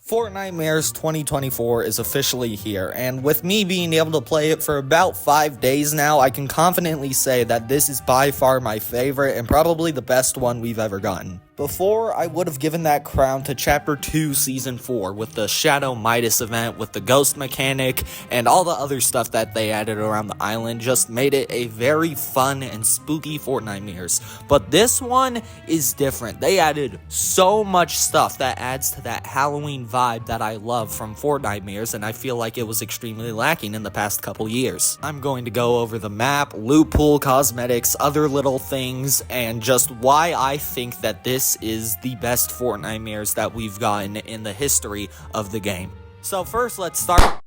Fortnitemares 2024 is officially here, and with me being able to play it for about 5 days now, I can confidently say that this is by far my favorite and probably the best one we've ever gotten. Before, I would have given that crown to Chapter 2 Season 4 with the Shadow Midas event, with the ghost mechanic, and all the other stuff that they added around the island just made it a very fun and spooky Fortnitemares. But this one is different. They added so much stuff that adds to that Halloween vibe that I love from Fortnitemares, and I feel like it was extremely lacking in the past couple years. I'm going to go over the map, loot pool, cosmetics, other little things, and just why I think that this is the best Fortnitemares that we've gotten in the history of the game. So first, let's start.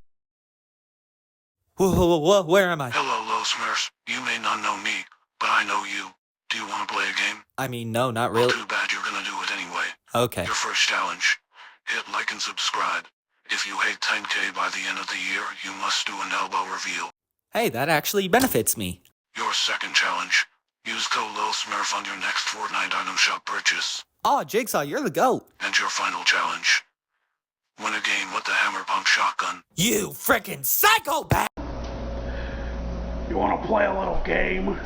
Whoa, where am I? Hello, Smurs. You may not know me, but I know you. Do you want to play a game? I mean, no, not really. Well, too bad, you're gonna do it anyway. Okay. Your first challenge. Hit like and subscribe. If you hit 10k by the end of the year, you must do an elbow reveal. Hey, that actually benefits me. Your second challenge. Use code Smurf on your next Fortnite item shop purchase. Oh, Jigsaw, you're the GOAT. And your final challenge. Win a game with the hammer pump shotgun. You frickin' psychopath! You wanna play a little game?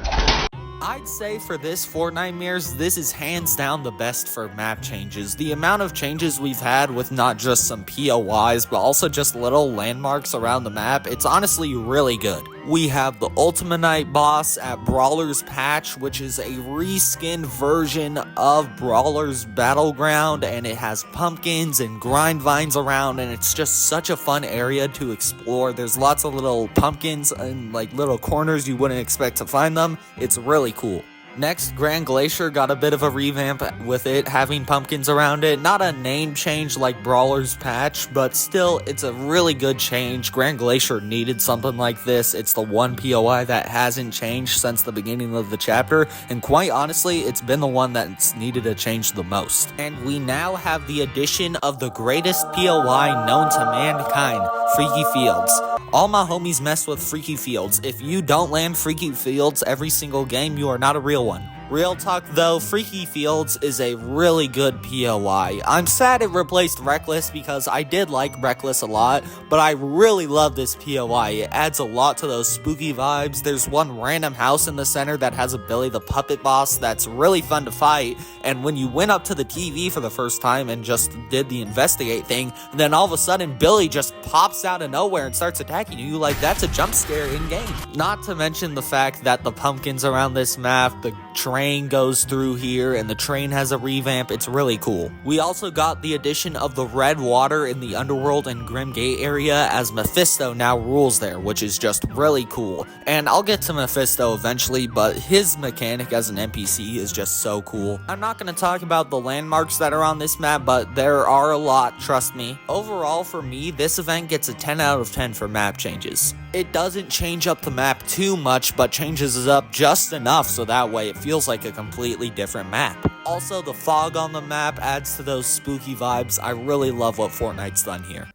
I'd say for this Fortnitemares, this is hands down the best for map changes. The amount of changes we've had with not just some POIs, but also just little landmarks around the map, it's honestly really good. We have the Ultimate boss at Brawlers Patch, which is a reskinned version of Brawlers Battleground, and it has pumpkins and grind vines around, and it's just such a fun area to explore. There's lots of little pumpkins and like little corners you wouldn't expect to find them. It's really cool. Next, Grand Glacier got a bit of a revamp with it, having pumpkins around it. Not a name change like Brawlers Patch, but still, it's a really good change. Grand Glacier needed something like this. It's the one POI that hasn't changed since the beginning of the chapter, and quite honestly, it's been the one that's needed a change the most. And we now have the addition of the greatest POI known to mankind, Freaky Fields. All my homies mess with Freaky Fields. If you don't land Freaky Fields every single game, you are not a real one. Real talk though, Freaky Fields is a really good POI. I'm sad it replaced Reckless because I did like Reckless a lot, but I really love this POI. It adds a lot to those spooky vibes. There's one random house in the center that has a Billy the Puppet Boss that's really fun to fight, and when you went up to the TV for the first time and just did the investigate thing, then all of a sudden Billy just pops out of nowhere and starts attacking you like that's a jump scare in game. Not to mention the fact that the pumpkins around this map, the train goes through here, and the train has a revamp. It's really cool. We also got the addition of the red water in the underworld and Grim Gate area, as Mephisto now rules there, which is just really cool. And I'll get to Mephisto eventually, but his mechanic as an NPC is just so cool. I'm not going to talk about the landmarks that are on this map, but there are a lot, trust me. Overall, for me, this event gets a 10 out of 10 for map changes. It doesn't change up the map too much, but changes it up just enough so that way it feels like a completely different map. Also, the fog on the map adds to those spooky vibes. I really love what Fortnite's done here.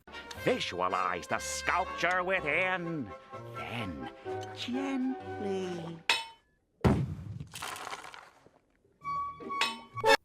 Visualize the sculpture within, then gently.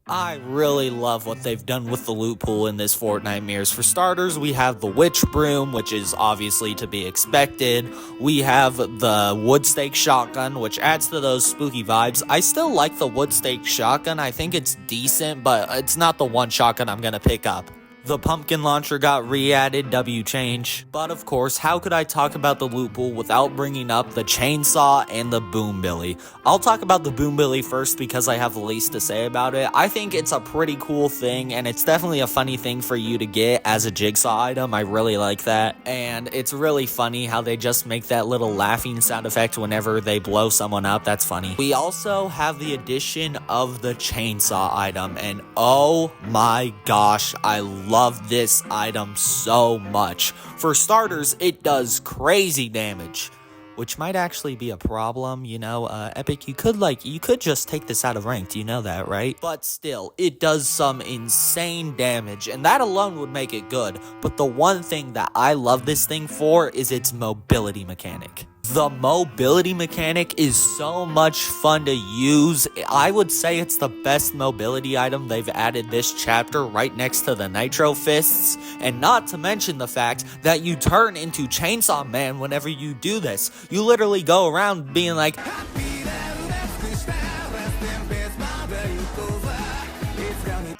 I really love what they've done with the loot pool in this Fortnitemares. For starters, we have the Witch Broom, which is obviously to be expected. We have the Wood Stake Shotgun, which adds to those spooky vibes. I still like the Wood Stake Shotgun. I think it's decent, but it's not the one shotgun I'm gonna pick up. The pumpkin launcher got re-added, W change. But of course, how could I talk about the loot pool without bringing up the chainsaw and the boom billy? I'll talk about the boom billy first because I have the least to say about it. I think it's a pretty cool thing, and it's definitely a funny thing for you to get as a Jigsaw item. I really like that. And it's really funny how they just make that little laughing sound effect whenever they blow someone up. That's funny. We also have the addition of the chainsaw item, and oh my gosh, I love this item so much. For starters, it does crazy damage, which might actually be a problem, you know. Epic, you could just take this out of ranked, you know that, right? But still, it does some insane damage, and that alone would make it good. But the one thing that I love this thing for is its mobility mechanic. The mobility mechanic is so much fun to use. I would say it's the best mobility item they've added this chapter, right next to the Nitro Fists. And not to mention the fact that you turn into Chainsaw Man whenever you do this. You literally go around being like,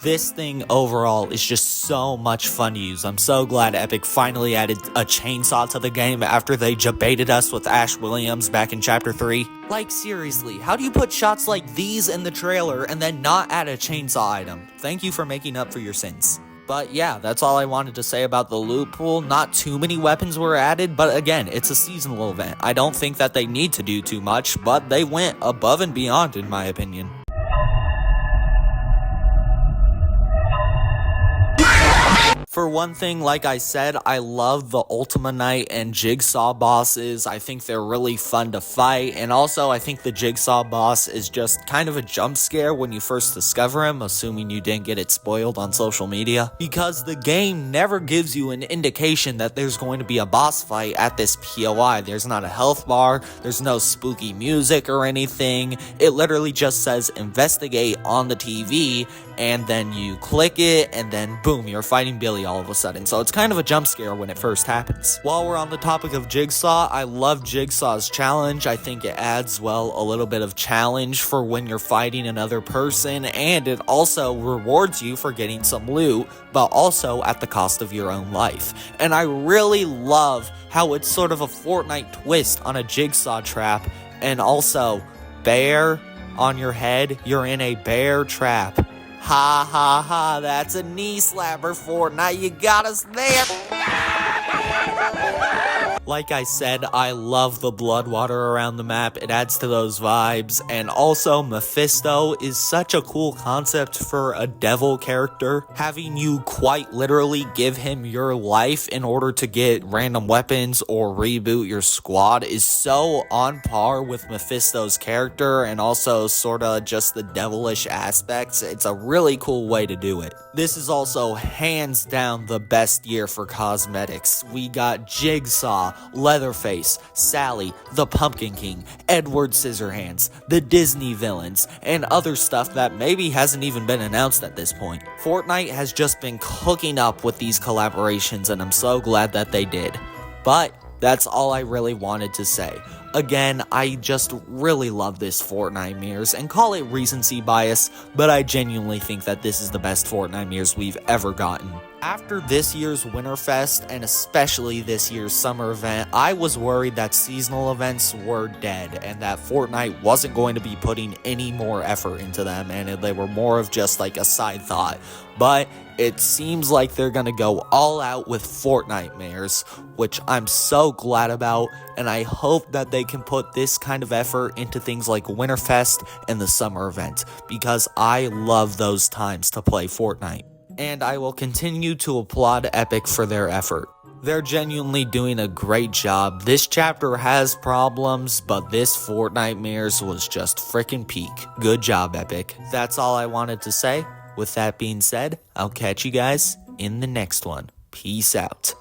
this thing overall is just so much fun to use. I'm so glad Epic finally added a chainsaw to the game after they jebaited us with Ash Williams back in Chapter 3. Like, seriously, how do you put shots like these in the trailer and then not add a chainsaw item? Thank you for making up for your sins. But yeah, that's all I wanted to say about the loot pool. Not too many weapons were added, but again, it's a seasonal event. I don't think that they need to do too much, but they went above and beyond in my opinion. For one thing, like I said, I love the Ultima Knight and Jigsaw bosses. I think they're really fun to fight, and also I think the Jigsaw boss is just kind of a jump scare when you first discover him, assuming you didn't get it spoiled on social media, because the game never gives you an indication that there's going to be a boss fight at this POI. There's not a health bar, there's no spooky music or anything. It literally just says investigate on the TV, and then you click it, and then boom, you're fighting Billy all of a sudden. So it's kind of a jump scare when it first happens. While we're on the topic of Jigsaw, I love Jigsaw's challenge. I think it adds, well, a little bit of challenge for when you're fighting another person, and it also rewards you for getting some loot, but also at the cost of your own life. And I really love how it's sort of a Fortnite twist on a Jigsaw trap, and also bear on your head, you're in a bear trap. Ha ha ha, that's a knee slapper, Fortnite, you got us there! Like I said, I love the blood water around the map. It adds to those vibes. And also, Mephisto is such a cool concept for a devil character. Having you quite literally give him your life in order to get random weapons or reboot your squad is so on par with Mephisto's character, and also sorta just the devilish aspects. It's a really cool way to do it. This is also hands down the best year for cosmetics. We got Jigsaw, Leatherface, Sally, the Pumpkin King, Edward Scissorhands, the Disney villains, and other stuff that maybe hasn't even been announced at this point. Fortnite has just been cooking up with these collaborations, and I'm so glad that they did. But that's all I really wanted to say. Again, I just really love this Fortnitemares, and call it recency bias, but I genuinely think that this is the best Fortnitemares we've ever gotten. After this year's Winterfest, and especially this year's summer event, I was worried that seasonal events were dead, and that Fortnite wasn't going to be putting any more effort into them, and they were more of just like a side thought. But it seems like they're gonna go all out with Fortnitemares, which I'm so glad about, and I hope that they can put this kind of effort into things like Winterfest and the summer event, because I love those times to play Fortnite. And I will continue to applaud Epic for their effort. They're genuinely doing a great job. This chapter has problems, but this Fortnitemares was just freaking peak. Good job, Epic. That's all I wanted to say. With that being said, I'll catch you guys in the next one. Peace out.